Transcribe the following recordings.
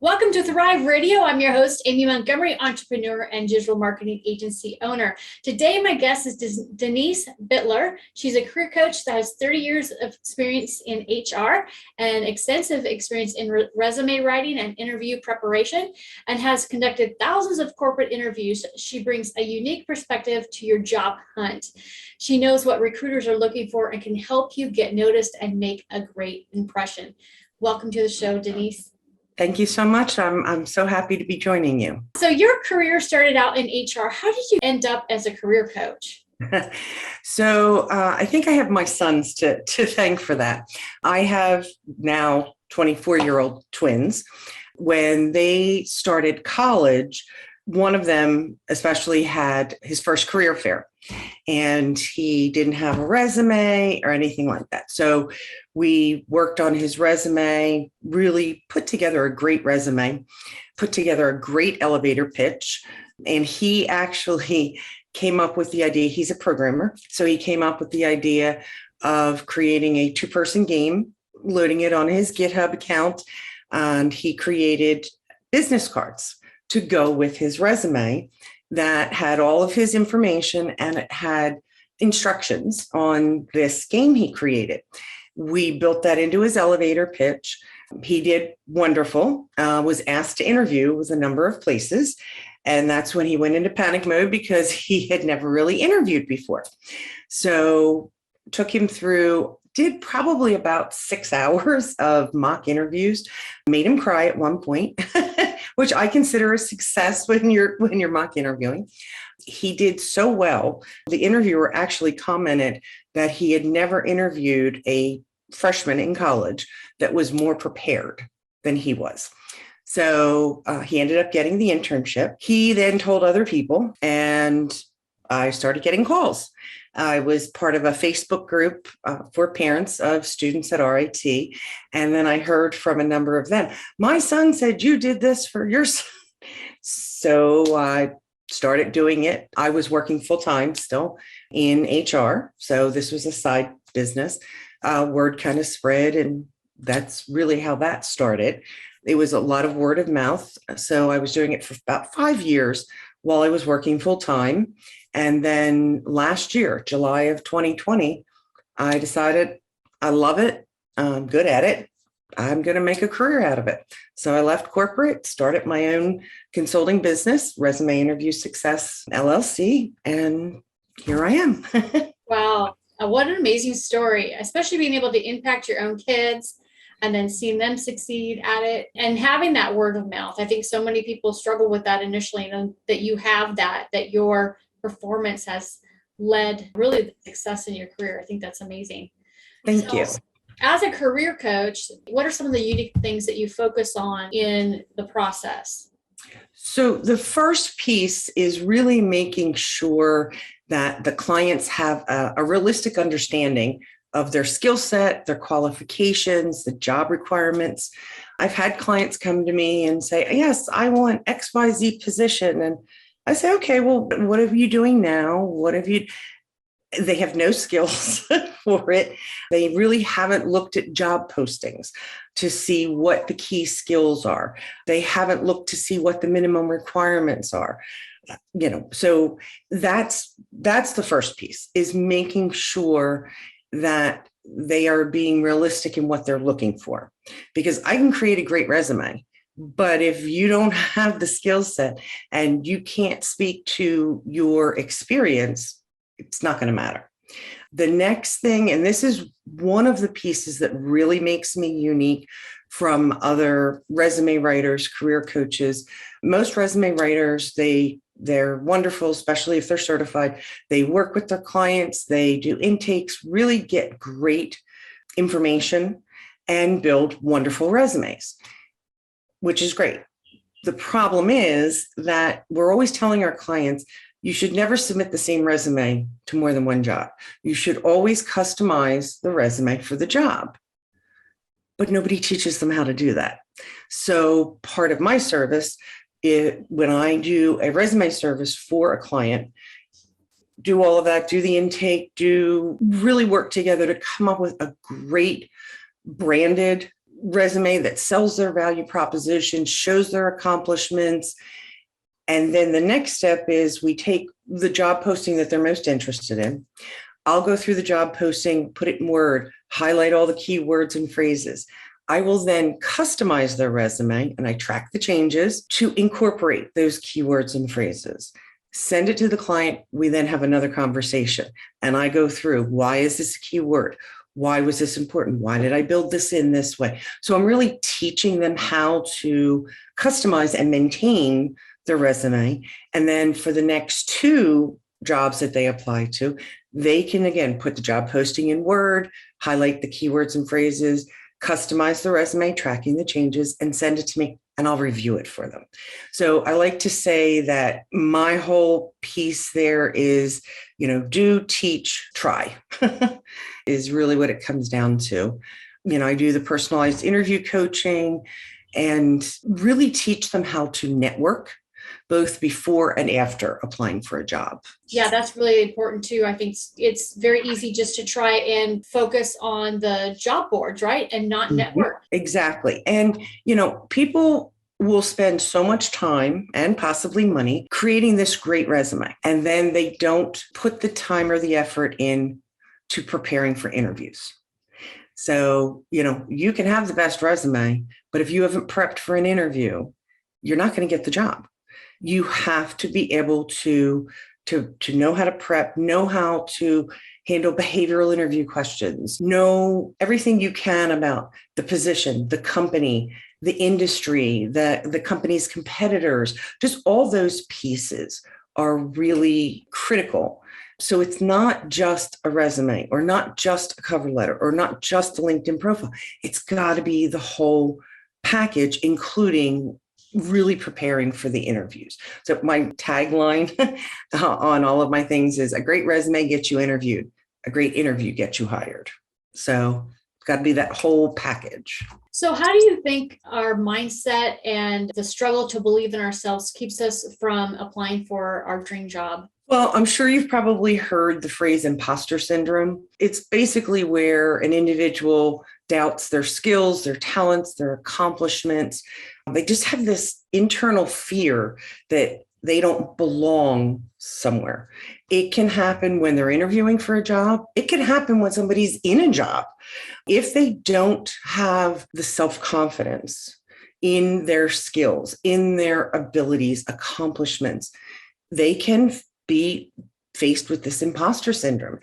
Welcome to Thrive Radio. I'm your host, Amy Montgomery, entrepreneur and digital marketing agency owner. Today, my guest is Denise Bitler. She's a career coach that has 30 years of experience in HR and extensive experience in resume writing and interview preparation, and has conducted thousands of corporate interviews. She brings a unique perspective to your job hunt. She knows what recruiters are looking for and can help you get noticed and make a great impression. Welcome to the show, Denise. Thank you so much. I'm so happy to be joining you. So your career started out in HR. How did you end up as a career coach? I think I have my sons to thank for that. I have now 24-year-old twins. When they started college, one of them especially had his first career fair, and he didn't have a resume or anything like that. So we worked on his resume, really put together a great resume, put together a great elevator pitch. And he actually came up with the idea. He's a programmer. So he came up with the idea of creating a two-person game, loading it on his GitHub account. And he created business cards to go with his resume that had all of his information, and it had instructions on this game he created. We built that into his elevator pitch. He did wonderful, was asked to interview with a number of places. And that's when he went into panic mode because he had never really interviewed before. So took him through, did probably about 6 hours of mock interviews, made him cry at one point, which I consider a success when you're mock interviewing. He did so well. The interviewer actually commented that he had never interviewed a freshman in college that was more prepared than he was. So he ended up getting the internship. He then told other people, and I started getting calls. I was part of a Facebook group for parents of students at RIT. And then I heard from a number of them, my son said you did this for your son. So I started doing it. I was working full time still in HR. So this was a side business. Word kind of spread, and that's really how that started. It was a lot of word of mouth. So I was doing it for about 5 years while I was working full time. And then last year, July of 2020, I decided I love it. I'm good at it. I'm going to make a career out of it. So I left corporate, started my own consulting business, Resume Interview Success LLC, and here I am. Wow. What an amazing story, especially being able to impact your own kids and then seeing them succeed at it and having that word of mouth. I think so many people struggle with that initially, and that you have that your performance has led really the success in your career. I think that's amazing. Thank you. As a career coach, what are some of the unique things that you focus on in the process? So the first piece is really making sure that the clients have a realistic understanding of their skill set, their qualifications, the job requirements. I've had clients come to me and say, yes, I want XYZ position. And I say, okay, well, what are you doing now? They have no skills for it. They really haven't looked at job postings to see what the key skills are. They haven't looked to see what the minimum requirements are. So that's the first piece, is making sure that they are being realistic in what they're looking for. Because I can create a great resume, but if you don't have the skill set and you can't speak to your experience, it's not going to matter. The next thing, and this is one of the pieces that really makes me unique from other resume writers, career coaches. Most resume writers, they're wonderful, especially if they're certified. They work with their clients, they do intakes, really get great information and build wonderful resumes, which is great. The problem is that we're always telling our clients, you should never submit the same resume to more than one job. You should always customize the resume for the job. But nobody teaches them how to do that. So part of my service, when I do a resume service for a client, do all of that, do the intake, do really work together to come up with a great branded resume that sells their value proposition, shows their accomplishments. And then the next step is we take the job posting that they're most interested in. I'll go through the job posting, put it in Word, highlight all the keywords and phrases. I will then customize their resume, and I track the changes to incorporate those keywords and phrases. Send it to the client. We then have another conversation, and I go through, why is this a keyword? Why was this important? Why did I build this in this way? So I'm really teaching them how to customize and maintain their resume. And then for the next 2 jobs that they apply to, they can, again, put the job posting in Word, highlight the keywords and phrases, customize the resume, tracking the changes, and send it to me, and I'll review it for them. So I like to say that my whole piece there is, do, teach, try is really what it comes down to. I do the personalized interview coaching and really teach them how to network, both before and after applying for a job. Yeah, that's really important too. I think it's very easy just to try and focus on the job boards, right? And not network. Exactly. And, people will spend so much time and possibly money creating this great resume, and then they don't put the time or the effort in to preparing for interviews. So, you can have the best resume, but if you haven't prepped for an interview, you're not going to get the job. You have to be able to know how to prep, know how to handle behavioral interview questions, know everything you can about the position, the company, the industry, the company's competitors. Just all those pieces are really critical. So it's not just a resume, or not just a cover letter, or not just a LinkedIn profile. It's got to be the whole package, including really preparing for the interviews. So my tagline on all of my things is: a great resume gets you interviewed, a great interview gets you hired. So it's got to be that whole package. So how do you think our mindset and the struggle to believe in ourselves keeps us from applying for our dream job? Well, I'm sure you've probably heard the phrase imposter syndrome. It's basically where an individual doubts their skills, their talents, their accomplishments. They just have this internal fear that they don't belong somewhere. It can happen when they're interviewing for a job. It can happen when somebody's in a job. If they don't have the self-confidence in their skills, in their abilities, accomplishments, they can be faced with this imposter syndrome.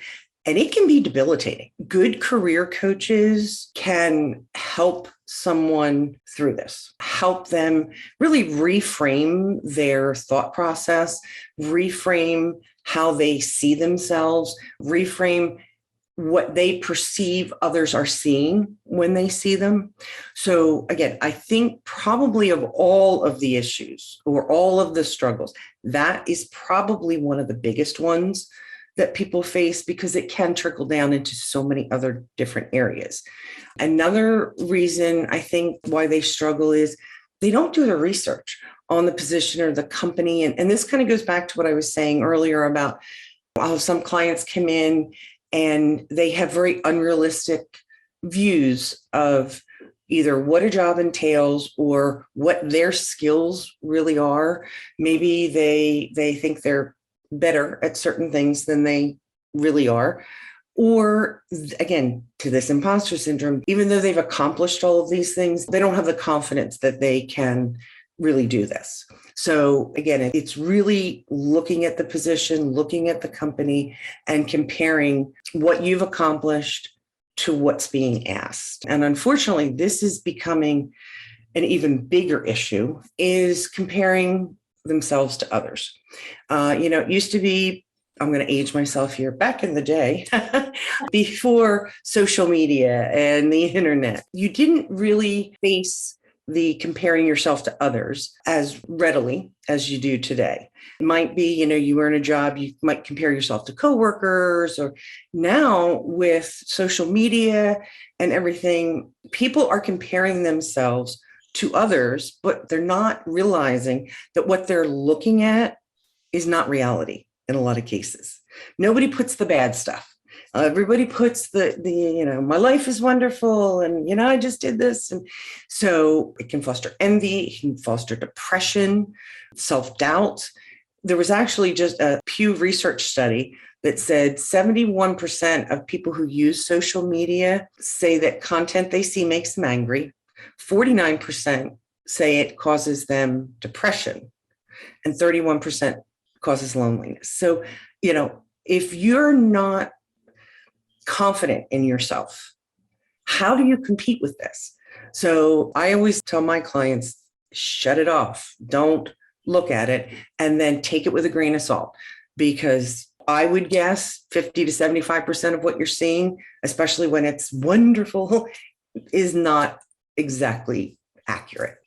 And it can be debilitating. Good career coaches can help someone through this, help them really reframe their thought process, reframe how they see themselves, reframe what they perceive others are seeing when they see them. So again, I think probably of all of the issues or all of the struggles, that is probably one of the biggest ones that people face, because it can trickle down into so many other different areas. Another reason I think why they struggle is they don't do their research on the position or the company. And this kind of goes back to what I was saying earlier about how some clients come in and they have very unrealistic views of either what a job entails or what their skills really are. Maybe they think they're better at certain things than they really are. Or again, to this imposter syndrome, even though they've accomplished all of these things, they don't have the confidence that they can really do this. So again, it's really looking at the position, looking at the company, and comparing what you've accomplished to what's being asked. And unfortunately, this is becoming an even bigger issue, is comparing themselves to others. It used to be, I'm going to age myself here, back in the day, before social media and the internet, you didn't really face the comparing yourself to others as readily as you do today. It might be, you earn a job, you might compare yourself to coworkers, or now with social media and everything, people are comparing themselves to others, but they're not realizing that what they're looking at is not reality in a lot of cases. Nobody puts the bad stuff. Everybody puts my life is wonderful. And, I just did this. And so it can foster envy, it can foster depression, self-doubt. There was actually just a Pew Research study that said 71% of people who use social media say that content they see makes them angry. 49% say it causes them depression, and 31% causes loneliness. So, if you're not confident in yourself, how do you compete with this? So I always tell my clients, shut it off. Don't look at it, and then take it with a grain of salt, because I would guess 50 to 75% of what you're seeing, especially when it's wonderful, is not exactly accurate.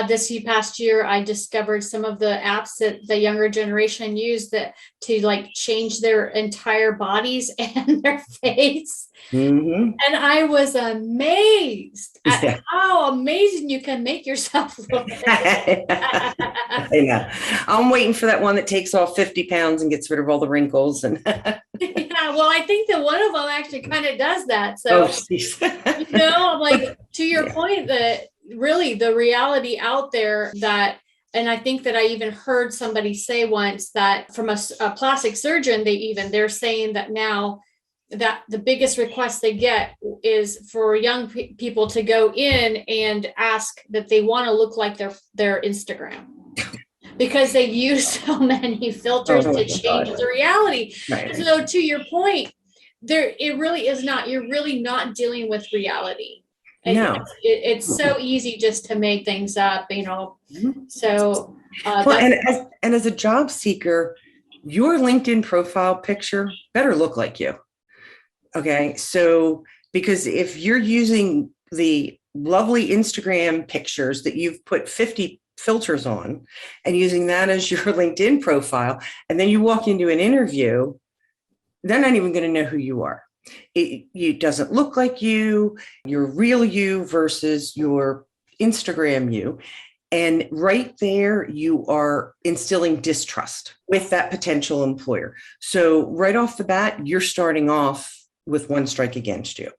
This past year, I discovered some of the apps that the younger generation use that to change their entire bodies and their face. Mm-hmm. And I was amazed at how amazing you can make yourself look. I know. I'm waiting for that one that takes off 50 pounds and gets rid of all the wrinkles. And yeah, well, I think that one of them actually kind of does that. So, I'm like, to your point, that really the reality out there and I think that I even heard somebody say once that from a plastic surgeon, they're saying that now that the biggest request they get is for young people to go in and ask that they want to look like their Instagram, because they use so many filters to change the reality. Right. So to your point, it really is not, you're really not dealing with reality. No. It's so easy just to make things up, So and as a job seeker, your LinkedIn profile picture better look like you. Okay. So, because if you're using the lovely Instagram pictures that you've put 50 filters on and using that as your LinkedIn profile, and then you walk into an interview, they're not even going to know who you are. It doesn't look like your real you versus your Instagram you. And right there, you are instilling distrust with that potential employer. So right off the bat, you're starting off with one strike against you.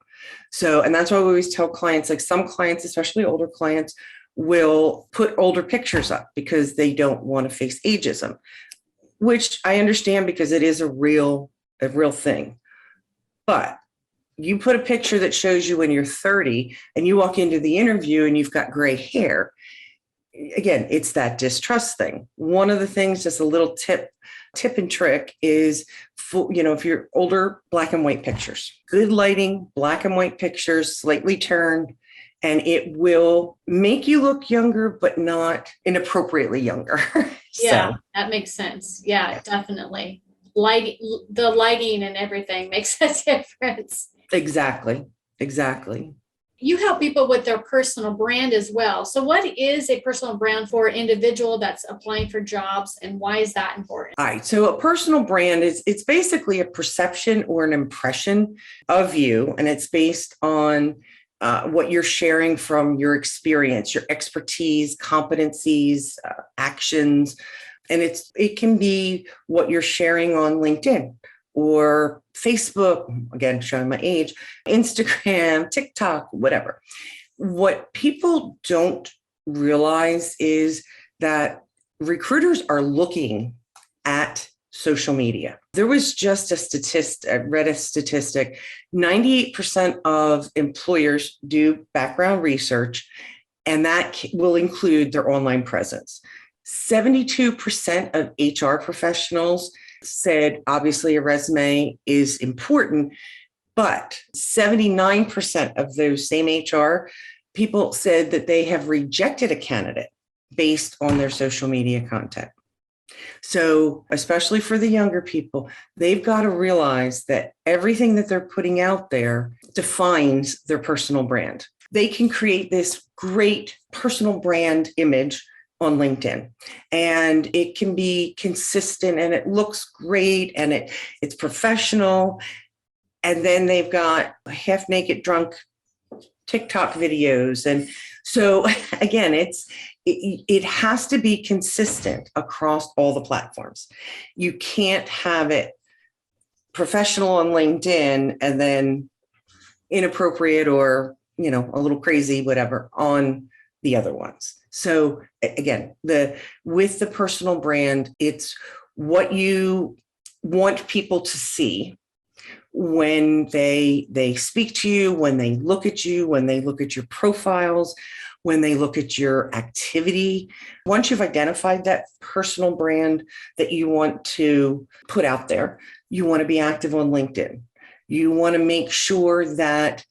So, and that's why we always tell clients, some clients, especially older clients, will put older pictures up because they don't want to face ageism, which I understand because it is a real thing. But you put a picture that shows you when you're 30 and you walk into the interview and you've got gray hair. Again, it's that distrust thing. One of the things, just a little tip and trick is, if you're older, black and white pictures, good lighting, black and white pictures, slightly turned, and it will make you look younger, but not inappropriately younger. Yeah, that makes sense. Yeah, definitely. The lighting and everything makes a difference. Exactly. You help people with their personal brand as well. So what is a personal brand for an individual that's applying for jobs, and why is that important? All right. So a personal brand it's basically a perception or an impression of you, and it's based on what you're sharing from your experience, your expertise, competencies, actions. And it can be what you're sharing on LinkedIn or Facebook, again, showing my age, Instagram, TikTok, whatever. What people don't realize is that recruiters are looking at social media. There was just I read a statistic, 98% of employers do background research, and that will include their online presence. 72% of HR professionals said, obviously, a resume is important, but 79% of those same HR people said that they have rejected a candidate based on their social media content. So, especially for the younger people, they've got to realize that everything that they're putting out there defines their personal brand. They can create this great personal brand image on LinkedIn, and it can be consistent and it looks great and it's professional. And then they've got half naked drunk TikTok videos. And so again, it has to be consistent across all the platforms. You can't have it professional on LinkedIn and then inappropriate or, a little crazy, whatever, on the other ones. So again, with the personal brand, it's what you want people to see when they speak to you, when they look at you, when they look at your profiles, when they look at your activity. Once you've identified that personal brand that you want to put out there, you want to be active on LinkedIn. You want to make sure that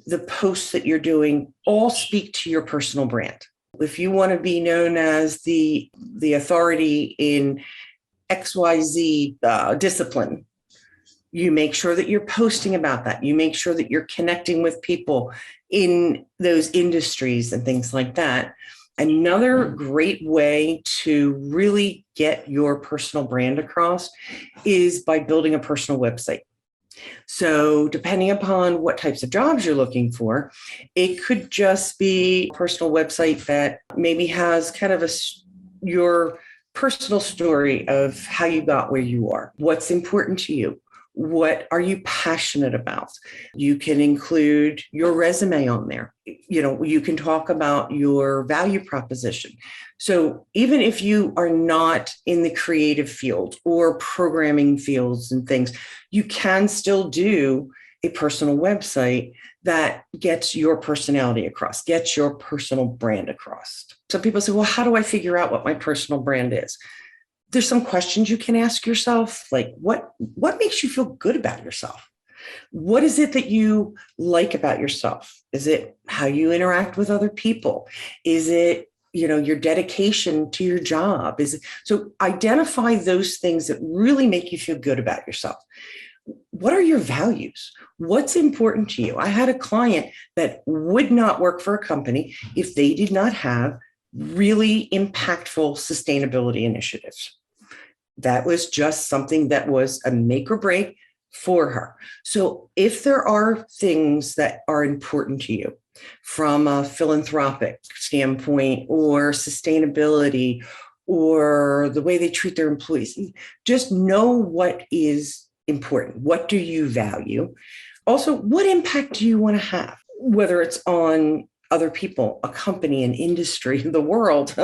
the posts that you're doing all speak to your personal brand. If you want to be known as the authority in XYZ discipline, you make sure that you're posting about that. You make sure that you're connecting with people in those industries and things like that. Another great way to really get your personal brand across is by building a personal website. So depending upon what types of jobs you're looking for, it could just be a personal website that maybe has kind of your personal story of how you got where you are, what's important to you. What are you passionate about? You can include your resume on there. You can talk about your value proposition. So even if you are not in the creative field or programming fields and things, you can still do a personal website that gets your personality across, gets your personal brand across. So people say, well, how do I figure out what my personal brand is? There's some questions you can ask yourself, like what makes you feel good about yourself? What is it that you like about yourself? Is it how you interact with other people? Is it, your dedication to your job? So identify those things that really make you feel good about yourself. What are your values? What's important to you? I had a client that would not work for a company if they did not have really impactful sustainability initiatives. That was just something that was a make or break for her. So if there are things that are important to you from a philanthropic standpoint or sustainability or the way they treat their employees, just know what is important. What do you value? Also, what impact do you want to have? Whether it's on other people, a company, an industry, the world.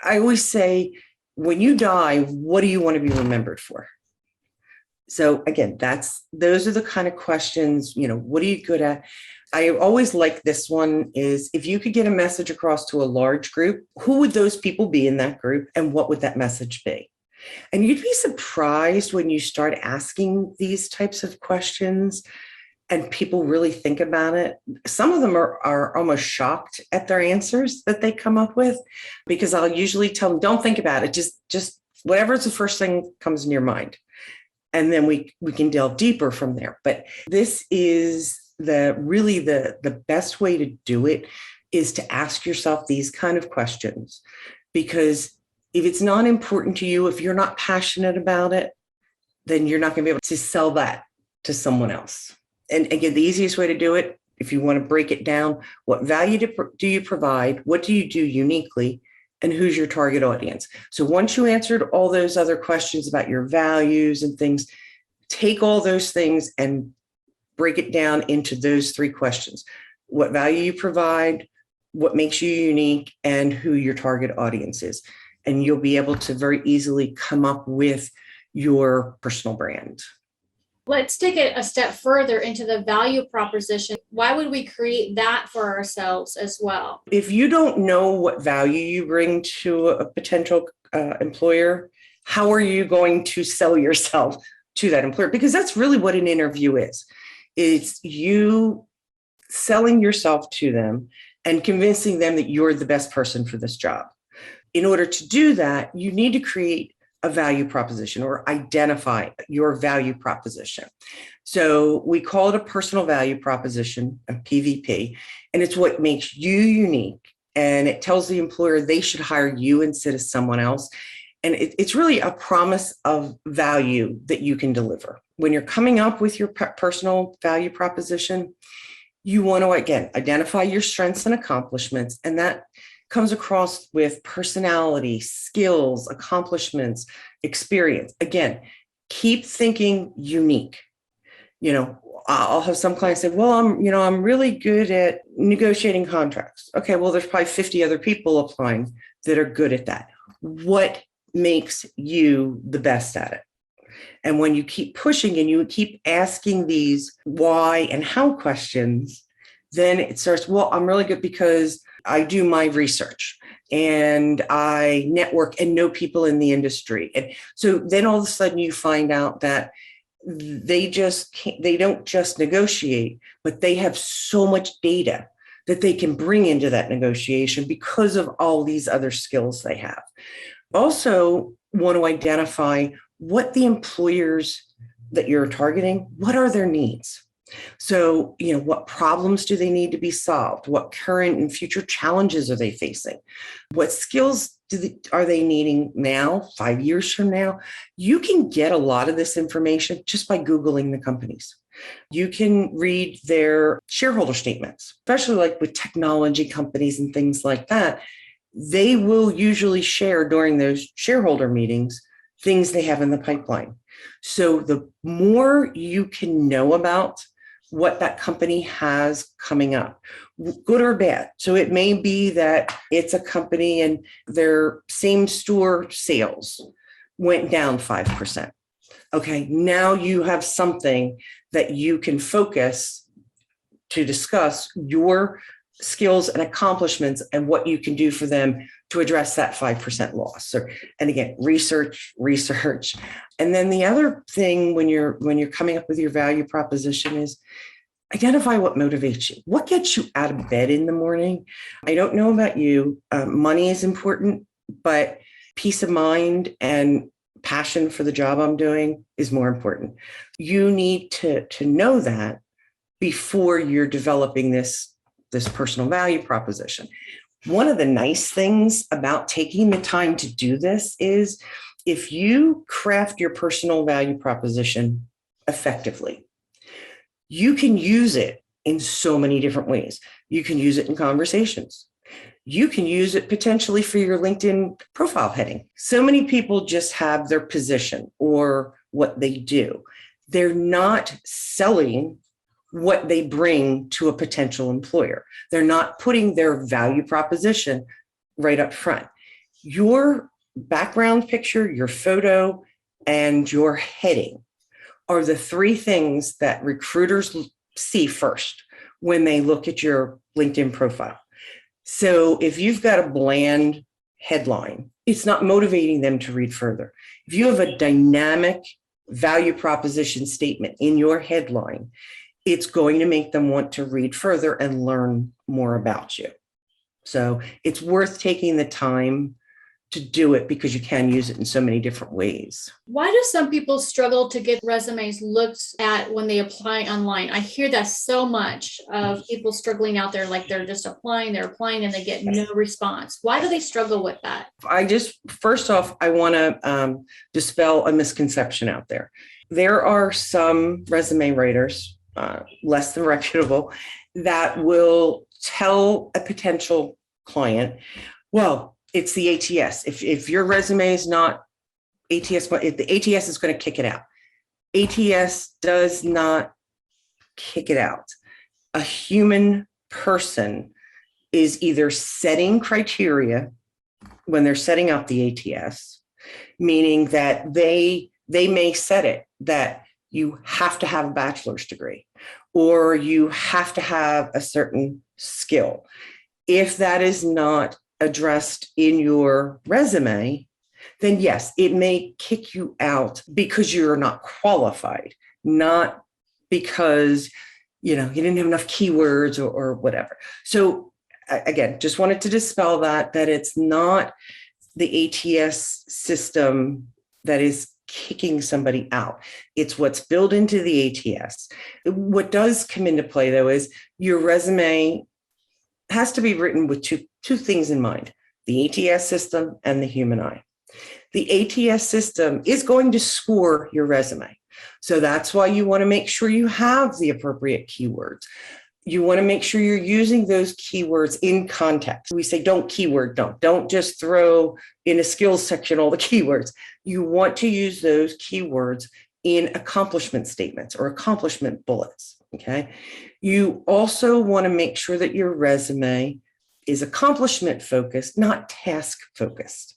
I always say, when you die, what do you want to be remembered for? So again, those are the kind of questions, what are you good at? I always like this one is if you could get a message across to a large group, who would those people be in that group and what would that message be? And you'd be surprised when you start asking these types of questions and people really think about it. Some of them are almost shocked at their answers that they come up with, because I'll usually tell them, don't think about it. Just whatever's the first thing comes in your mind. And then we can delve deeper from there. But this is the best way to do it is to ask yourself these kind of questions, because if it's not important to you, if you're not passionate about it, then you're not going to be able to sell that to someone else. And again, the easiest way to do it, if you want to break it down, what value do you provide? What do you do uniquely? And who's your target audience? So once you answered all those other questions about your values and things, take all those things and break it down into those three questions. What value you provide, what makes you unique, and who your target audience is. And you'll be able to very easily come up with your personal brand. Let's take it a step further into the value proposition. Why would we create that for ourselves as well? If you don't know what value you bring to a potential employer, how are you going to sell yourself to that employer? Because that's really what an interview is. It's you selling yourself to them and convincing them that you're the best person for this job. In order to do that, you need to create a value proposition or identify your value proposition. So we call it a personal value proposition, a PVP, and it's what makes you unique. And it tells the employer they should hire you instead of someone else. And it's really a promise of value that you can deliver. When you're coming up with your personal value proposition, you want to, again, identify your strengths and accomplishments, and that comes across with personality, skills, accomplishments, experience. Again, keep thinking unique. I'll have some clients say, well, I'm really good at negotiating contracts. Okay, well, there's probably 50 other people applying that are good at that. What makes you the best at it? And when you keep pushing and you keep asking these why and how questions, then it starts, well, I'm really good because I do my research and I network and know people in the industry. And so then all of a sudden you find out that they don't just negotiate, but they have so much data that they can bring into that negotiation because of all these other skills they have. Also want to identify what the employers that you're targeting, what are their needs? So, what problems do they need to be solved? What current and future challenges are they facing? What skills are they needing now, 5 years from now? You can get a lot of this information just by Googling the companies. You can read their shareholder statements, especially like with technology companies and things like that. They will usually share during those shareholder meetings things they have in the pipeline. So the more you can know about what that company has coming up, good or bad. So it may be that it's a company and their same store sales went down 5%. Okay, now you have something that you can focus to discuss your skills and accomplishments and what you can do for them to address that 5% loss. And again, research. And then the other thing when you're coming up with your value proposition is identify what motivates you. What gets you out of bed in the morning? I don't know about you. Money is important, but peace of mind and passion for the job I'm doing is more important. You need to know that before you're developing this personal value proposition. One of the nice things about taking the time to do this is if you craft your personal value proposition effectively, you can use it in so many different ways. You can use it in conversations. You can use it potentially for your LinkedIn profile heading. So many people just have their position or what they do. They're not selling what they bring to a potential employer. They're not putting their value proposition right up front. Your background picture, your photo, and your heading are the three things that recruiters see first when they look at your LinkedIn profile. So if you've got a bland headline, it's not motivating them to read further. If you have a dynamic value proposition statement in your headline, it's going to make them want to read further and learn more about you. So it's worth taking the time to do it because you can use it in so many different ways. Why do some people struggle to get resumes looked at when they apply online? I hear that so much of people struggling out there, like they're applying and they get no response. Why do they struggle with that? First off, I want to dispel a misconception out there. There are some resume writers, less than reputable, that will tell a potential client, well, it's the ATS. If your resume is not ATS, if the ATS is going to kick it out. ATS does not kick it out. A human person is either setting criteria when they're setting up the ATS, meaning that they may set it that you have to have a bachelor's degree or you have to have a certain skill. If that is not addressed in your resume, then yes, it may kick you out because you're not qualified, not because you didn't have enough keywords or whatever. So again, just wanted to dispel that it's not the ATS system that is kicking somebody out. It's what's built into the ATS. What does come into play though is your resume has to be written with two things in mind, the ATS system and the human eye. The ATS system is going to score your resume. So that's why you want to make sure you have the appropriate keywords. You want to make sure you're using those keywords in context. We say don't just throw in a skills section all the keywords. You want to use those keywords in accomplishment statements or accomplishment bullets. Okay. You also want to make sure that your resume is accomplishment focused, not task focused.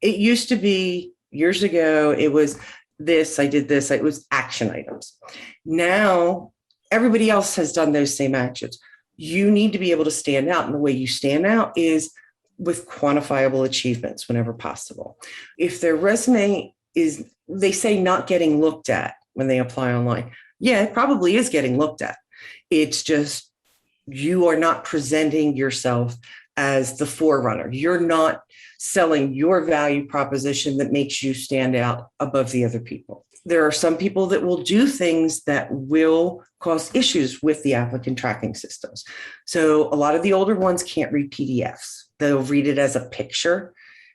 It used to be years ago, it was this, I did this, it was action items. Now, everybody else has done those same actions. You need to be able to stand out. And the way you stand out is with quantifiable achievements whenever possible. If their resume is, they say, not getting looked at when they apply online, yeah, it probably is getting looked at. It's just you are not presenting yourself as the forerunner. You're not selling your value proposition that makes you stand out above the other people. There are some people that will do things that will cause issues with the applicant tracking systems. So a lot of the older ones can't read PDFs. They'll read it as a picture.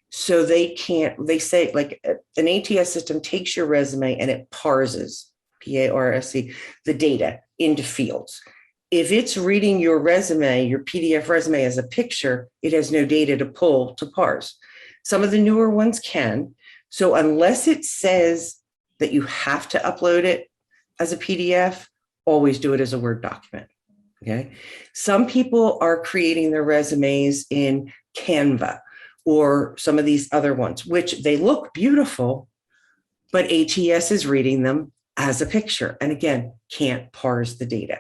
So they say like an ATS system takes your resume and it parses, PARSE, the data into fields. If it's reading your resume, your PDF resume as a picture, it has no data to pull to parse. Some of the newer ones can. So unless it says that you have to upload it as a PDF, always do it as a Word document. Okay. Some people are creating their resumes in Canva or some of these other ones, which they look beautiful, but ATS is reading them as a picture. And again, can't parse the data.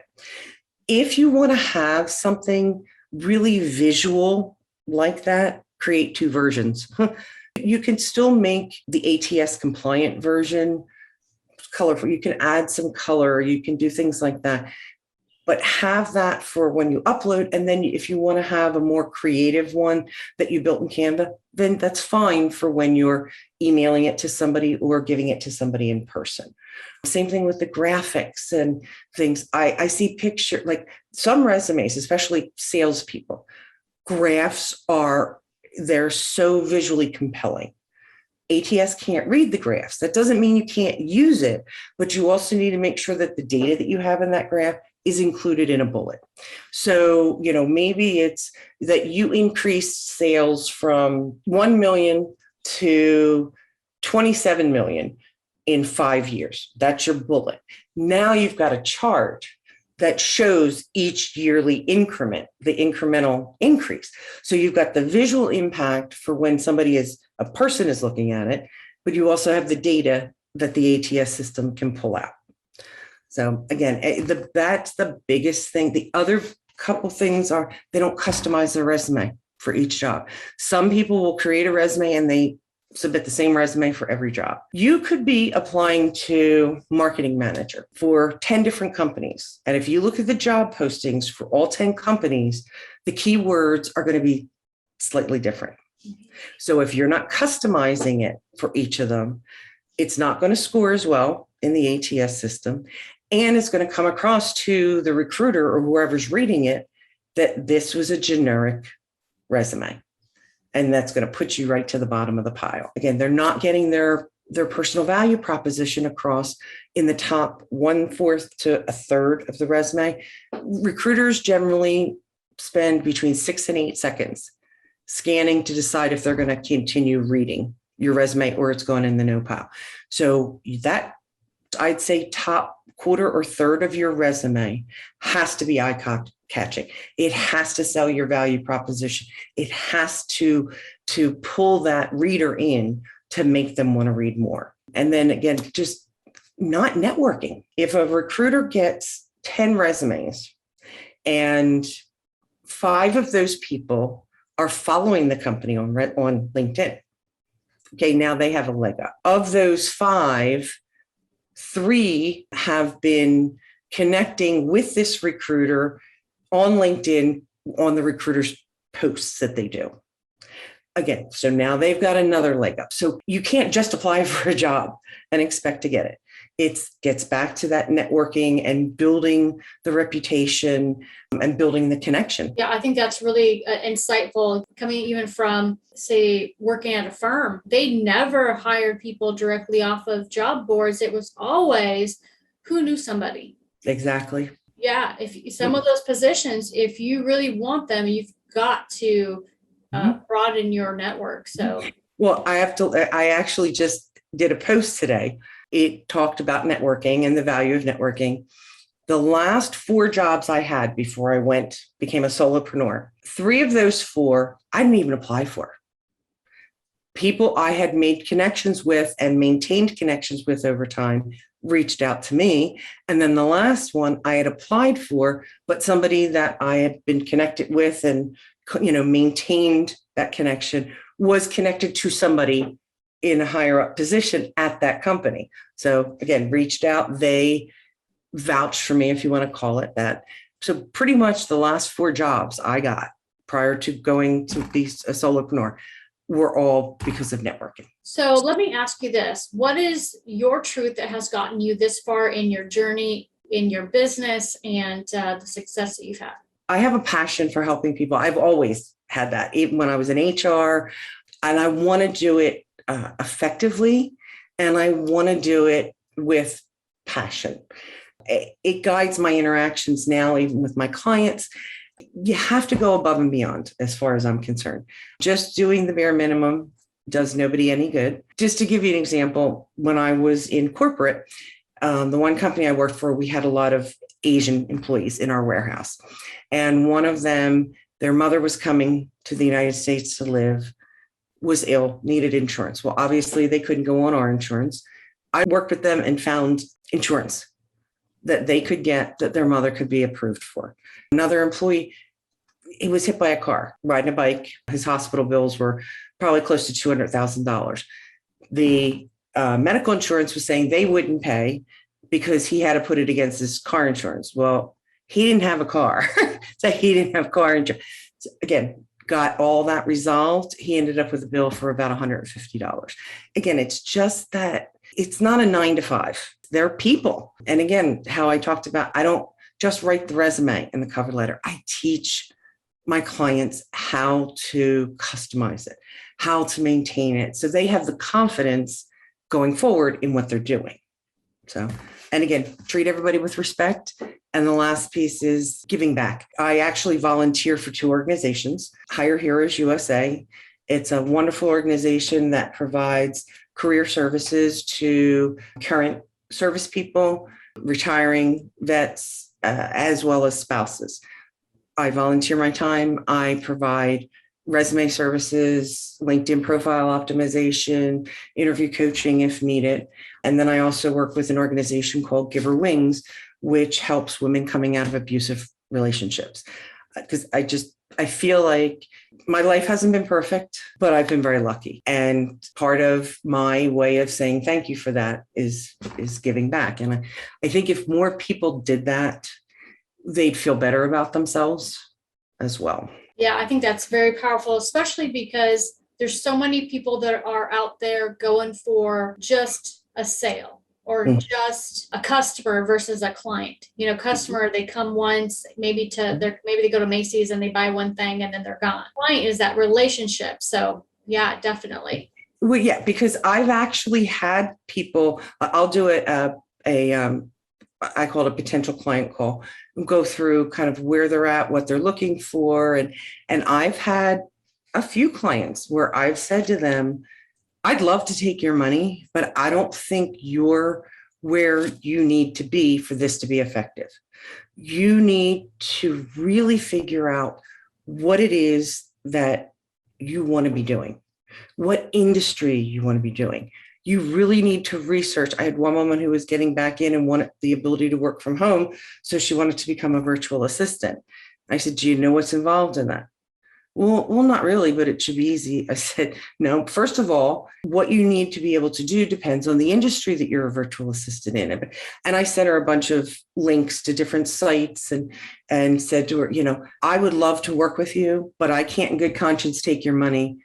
If you want to have something really visual like that, create two versions. You can still make the ATS compliant version colorful. You can add some color. You can do things like that. But have that for when you upload. And then if you want to have a more creative one that you built in Canva, then that's fine for when you're emailing it to somebody or giving it to somebody in person. Same thing with the graphics and things. I see picture, like some resumes, especially salespeople, graphs they're so visually compelling. ATS can't read the graphs. That doesn't mean you can't use it, but you also need to make sure that the data that you have in that graph is included in a bullet. So, maybe it's that you increase sales from 1 million to 27 million in 5 years. That's your bullet. Now you've got a chart that shows each yearly increment, the incremental increase. So you've got the visual impact for when a person is looking at it, but you also have the data that the ATS system can pull out. So again, that's the biggest thing. The other couple things are they don't customize their resume for each job. Some people will create a resume and they submit the same resume for every job. You could be applying to marketing manager for 10 different companies. And if you look at the job postings for all 10 companies, the keywords are going to be slightly different. So if you're not customizing it for each of them, it's not going to score as well in the ATS system. And it's going to come across to the recruiter or whoever's reading it that this was a generic resume. And that's going to put you right to the bottom of the pile. Again, they're not getting their personal value proposition across in the top 1/4 to a third of the resume. Recruiters generally spend between 6 and 8 seconds scanning to decide if they're going to continue reading your resume or it's going in the no pile. So that, I'd say, top 1/4 or third of your resume has to be eye-catching. It has to sell your value proposition. It has to pull that reader in to make them want to read more. And then again, just not networking. If a recruiter gets 10 resumes and 5 of those people are following the company on LinkedIn, okay, now they have a leg up. Of those 5, 3 have been connecting with this recruiter on LinkedIn on the recruiter's posts that they do. Again, so now they've got another leg up. So you can't just apply for a job and expect to get it. It gets back to that networking and building the reputation and building the connection. Yeah, I think that's really insightful. Coming even from, say, working at a firm, they never hired people directly off of job boards. It was always who knew somebody. Exactly. Yeah, if some of those positions, if you really want them, you've got to broaden your network. So, well, I actually just did a post today it talked about networking and the value of networking. The last 4 jobs I had before I became a solopreneur, 3 of those 4, I didn't even apply for. People I had made connections with and maintained connections with over time reached out to me. And then the last one I had applied for, but somebody that I had been connected with and, maintained that connection was connected to somebody in a higher up position at that company. So again, reached out, they vouched for me, if you want to call it that. So pretty much the last 4 jobs I got prior to going to be a solopreneur were all because of networking. So let me ask you this. What is your truth that has gotten you this far in your journey, in your business, and the success that you've had? I have a passion for helping people. I've always had that, even when I was in HR, and I want to do it effectively, and I want to do it with passion. It guides my interactions now, even with my clients. You have to go above and beyond, as far as I'm concerned. Just doing the bare minimum does nobody any good. Just to give you an example, when I was in corporate, the one company I worked for, we had a lot of Asian employees in our warehouse. And one of them, their mother was coming to the United States to live, was ill, needed insurance. Well, obviously they couldn't go on our insurance. I worked with them and found insurance that they could get, that their mother could be approved for. Another employee, he was hit by a car riding a bike. His hospital bills were probably close to $200,000. The medical insurance was saying they wouldn't pay because he had to put it against his car insurance. Well, he didn't have a car, so he didn't have car insurance. So again, got all that resolved. He ended up with a bill for about $150. Again, it's just that it's not a 9 to 5. They're people. And again, how I talked about, I don't just write the resume and the cover letter. I teach my clients how to customize it, how to maintain it, so they have the confidence going forward in what they're doing. So, and again, treat everybody with respect. And the last piece is giving back. I actually volunteer for 2 organizations, Hire Heroes USA. It's a wonderful organization that provides career services to current service people, retiring vets, as well as spouses. I volunteer my time. I provide resume services, LinkedIn profile optimization, interview coaching if needed. And then I also work with an organization called Give Her Wings, which helps women coming out of abusive relationships. Because I feel like my life hasn't been perfect, but I've been very lucky. And part of my way of saying thank you for that is giving back. And I think if more people did that, they'd feel better about themselves as well. Yeah, I think that's very powerful, especially because there's so many people that are out there going for just a sale or just a customer versus a client. Customer, they come once, maybe they go to Macy's and they buy one thing and then they're gone. Client is that relationship. So yeah, definitely. Well, yeah, because I've actually had people, I'll do I call it a potential client call, go through kind of where they're at, what they're looking for. And I've had a few clients where I've said to them, I'd love to take your money, but I don't think you're where you need to be for this to be effective. You need to really figure out what it is that you want to be doing, what industry you want to be doing. You really need to research. I had one woman who was getting back in and wanted the ability to work from home. So she wanted to become a virtual assistant. I said, do you know what's involved in that? Well, not really, but it should be easy. I said, no, first of all, what you need to be able to do depends on the industry that you're a virtual assistant in. And I sent her a bunch of links to different sites and said to her, I would love to work with you, but I can't in good conscience take your money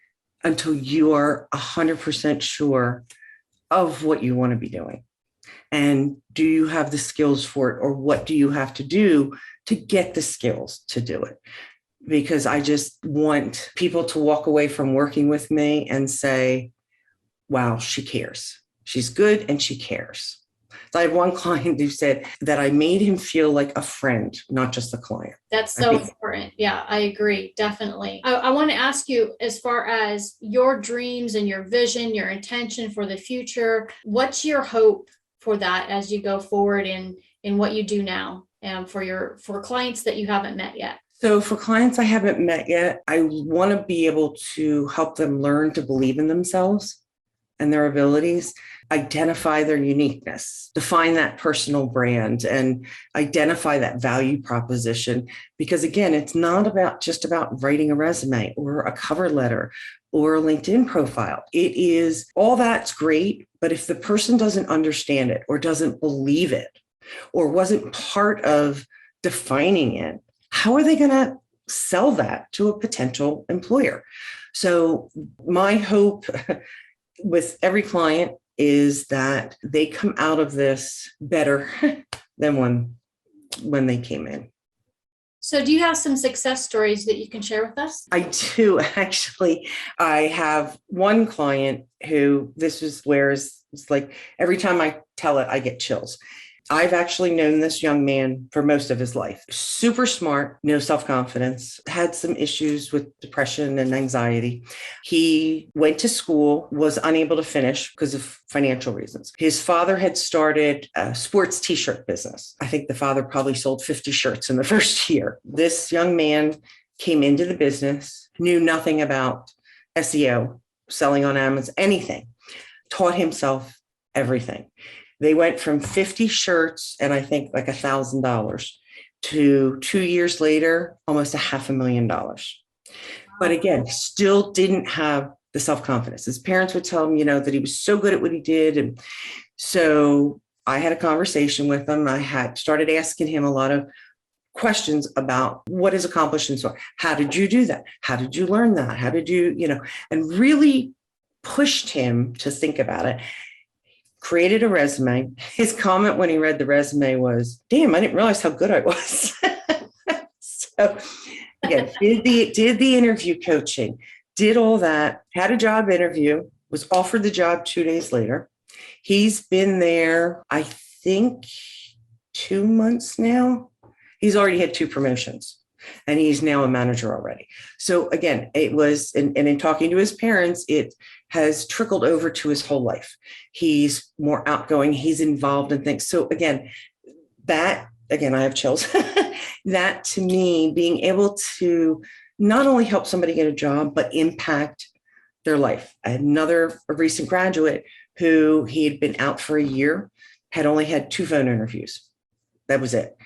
until you are 100% sure of what you want to be doing. And do you have the skills for it? Or what do you have to do to get the skills to do it? Because I just want people to walk away from working with me and say, wow, she cares. She's good and she cares. So I have one client who said that I made him feel like a friend, not just a client. That's so important. Yeah, I agree. Definitely. I want to ask you, as far as your dreams and your vision, your intention for the future, what's your hope for that as you go forward in what you do now, and for clients that you haven't met yet? So for clients I haven't met yet, I want to be able to help them learn to believe in themselves and their abilities, identify their uniqueness, define that personal brand, and identify that value proposition. Because again, it's not just about writing a resume or a cover letter or a LinkedIn profile. It is, all that's great, but if the person doesn't understand it or doesn't believe it or wasn't part of defining it, how are they going to sell that to a potential employer? So my hope with every client is that they come out of this better than when they came in. So do you have some success stories that you can share with us? I do, actually. I have one client who, this is where it's like every time I tell it, I get chills. I've actually known this young man for most of his life. Super smart, no self-confidence, had some issues with depression and anxiety. He went to school, was unable to finish because of financial reasons. His father had started a sports t-shirt business. I think the father probably sold 50 shirts in the first year. This young man came into the business, knew nothing about SEO, selling on Amazon, anything, taught himself everything. They went from 50 shirts and I think like $1,000 to 2 years later, almost $500,000. But again, still didn't have the self-confidence. His parents would tell him, that he was so good at what he did. And so I had a conversation with him. I had started asking him a lot of questions about what his accomplishments are. How did you do that? How did you learn that? How did you, and really pushed him to think about it. Created a resume. His comment when he read the resume was, damn, I didn't realize how good I was. So again, did the interview coaching, did all that, had a job interview, was offered the job 2 days later. He's been there, I think, 2 months now. He's already had 2 promotions and he's now a manager already. So again, it was, and in talking to his parents, it has trickled over to his whole life. He's more outgoing. He's involved in things. So again, I have chills. That to me, being able to not only help somebody get a job, but impact their life. I had a recent graduate who he had been out for a year, had only had 2 phone interviews. That was it.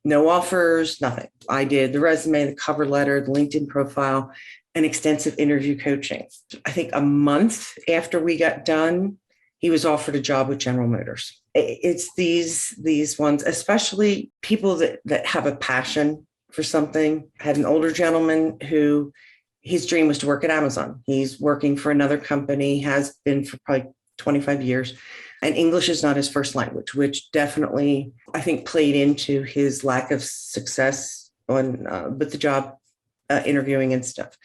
No offers, nothing. I did the resume, the cover letter, the LinkedIn profile, and extensive interview coaching. I think a month after we got done, he was offered a job with General Motors. It's these ones, especially people that have a passion for something. I had an older gentleman who his dream was to work at Amazon. He's working for another company, has been for probably 25 years. And English is not his first language, which definitely, I think, played into his lack of success with the job interviewing and stuff.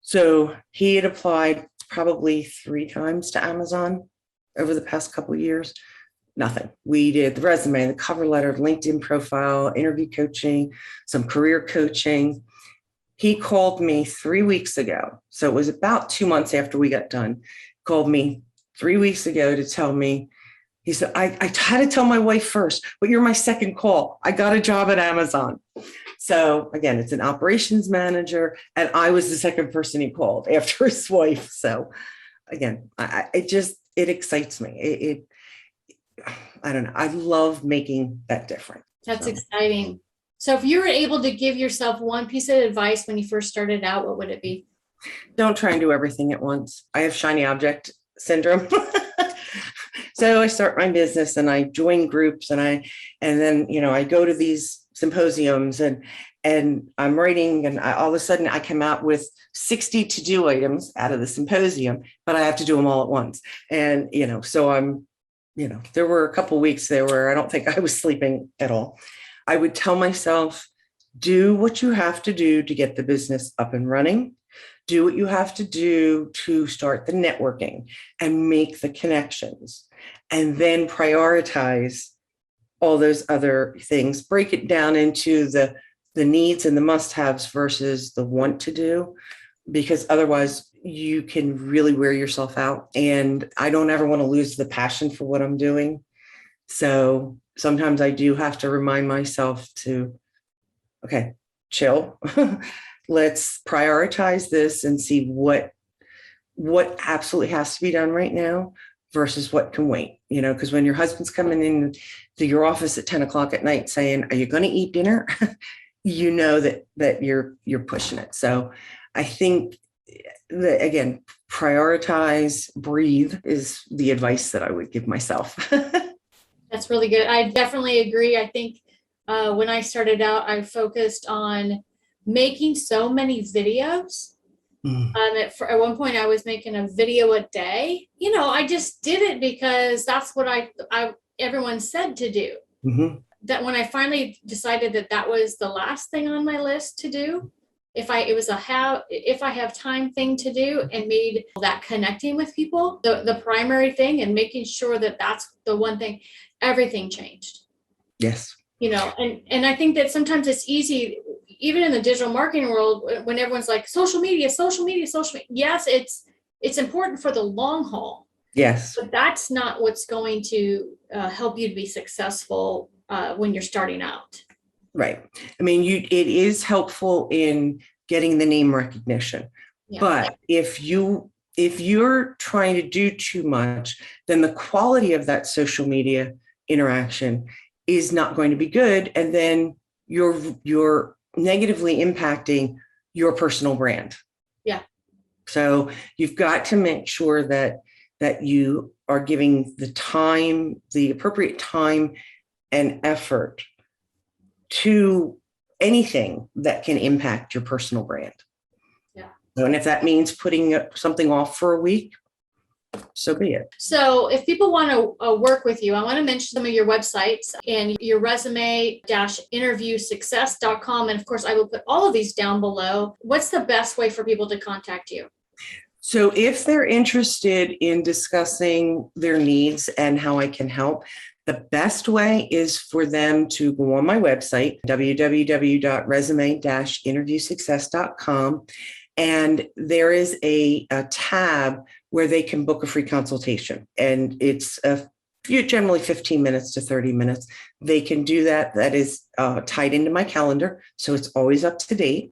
So he had applied probably 3 times to Amazon over the past couple of years. Nothing. We did the resume, the cover letter, LinkedIn profile, interview coaching, some career coaching. He called me 3 weeks ago. So it was about 2 months after we got done. Called me 3 weeks ago to tell me, he said, I had to tell my wife first, but you're my second call. I got a job at Amazon. So again, it's an operations manager, and I was the second person he called after his wife. So again, it excites me. I don't know. I love making that difference. That's exciting. So if you were able to give yourself one piece of advice when you first started out, what would it be? Don't try and do everything at once. I have shiny object syndrome. So I start my business and I join groups and then I go to these symposiums and I'm writing and all of a sudden I come out with 60 to-do items out of the symposium, but I have to do them all at once. And, so I'm, there were a couple of weeks there where I don't think I was sleeping at all. I would tell myself, do what you have to do to get the business up and running. Do what you have to do to start the networking and make the connections, and then prioritize all those other things. Break it down into the needs and the must-haves versus the want to do, because otherwise you can really wear yourself out. And I don't ever want to lose the passion for what I'm doing. So sometimes I do have to remind myself to, okay, chill. Let's prioritize this and see what absolutely has to be done right now versus what can wait. Because when your husband's coming in to your office at 10 o'clock at night saying, "Are you going to eat dinner?" you know that you're pushing it. So I think that, again, prioritize, breathe is the advice that I would give myself. That's really good. I definitely agree. I think when I started out, I focused on making so many videos. At one point, I was making a video a day. I just did it because that's what everyone said to do. Mm-hmm. That when I finally decided that was the last thing on my list to do, if I have time thing to do, and made that connecting with people the primary thing, and making sure that that's the one thing, everything changed. Yes. And I think that sometimes it's easy, even in the digital marketing world, when everyone's like social media. Yes, it's important for the long haul. Yes. But that's not what's going to help you to be successful when you're starting out. Right. I mean, it is helpful in getting the name recognition. Yeah. But if you're trying to do too much, then the quality of that social media interaction is not going to be good. And then you're negatively impacting your personal brand. Yeah. So you've got to make sure that you are giving the appropriate time and effort to anything that can impact your personal brand. Yeah. And if that means putting something off for a week, so be it. So if people want to work with you, I want to mention some of your websites and your resume-interviewsuccess.com. And of course, I will put all of these down below. What's the best way for people to contact you? So if they're interested in discussing their needs and how I can help, the best way is for them to go on my website, www.resume-interviewsuccess.com. And there is a tab where they can book a free consultation. And it's generally 15 minutes to 30 minutes. They can do that. That is tied into my calendar. So it's always up to date.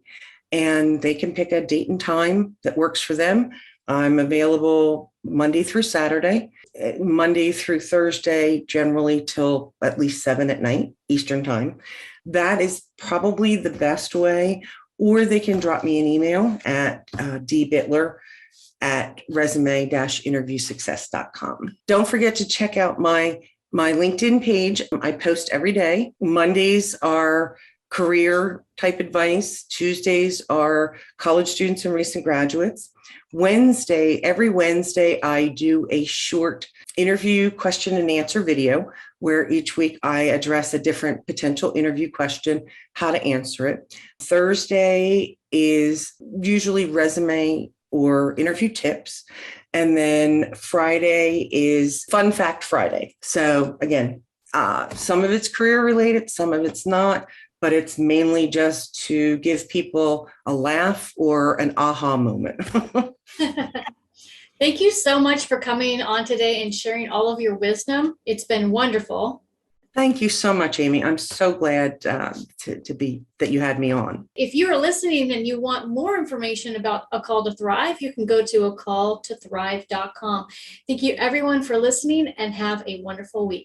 And they can pick a date and time that works for them. I'm available Monday through Saturday, Monday through Thursday, generally till at least 7 at night, Eastern time. That is probably the best way. Or they can drop me an email at dbitler@resume-interviewsuccess.com. Don't forget to check out my LinkedIn page. I post every day. Mondays are career type advice. Tuesdays are college students and recent graduates. Every Wednesday, I do a short interview question and answer video where each week I address a different potential interview question, how to answer it. Thursday is usually resume or interview tips. And then Friday is Fun Fact Friday. So again, some of it's career related, some of it's not, but it's mainly just to give people a laugh or an aha moment. Thank you so much for coming on today and sharing all of your wisdom. It's been wonderful. Thank you so much, Amy. I'm so glad that you had me on. If you are listening and you want more information about A Call to Thrive, you can go to acalltothrive.com. Thank you everyone for listening and have a wonderful week.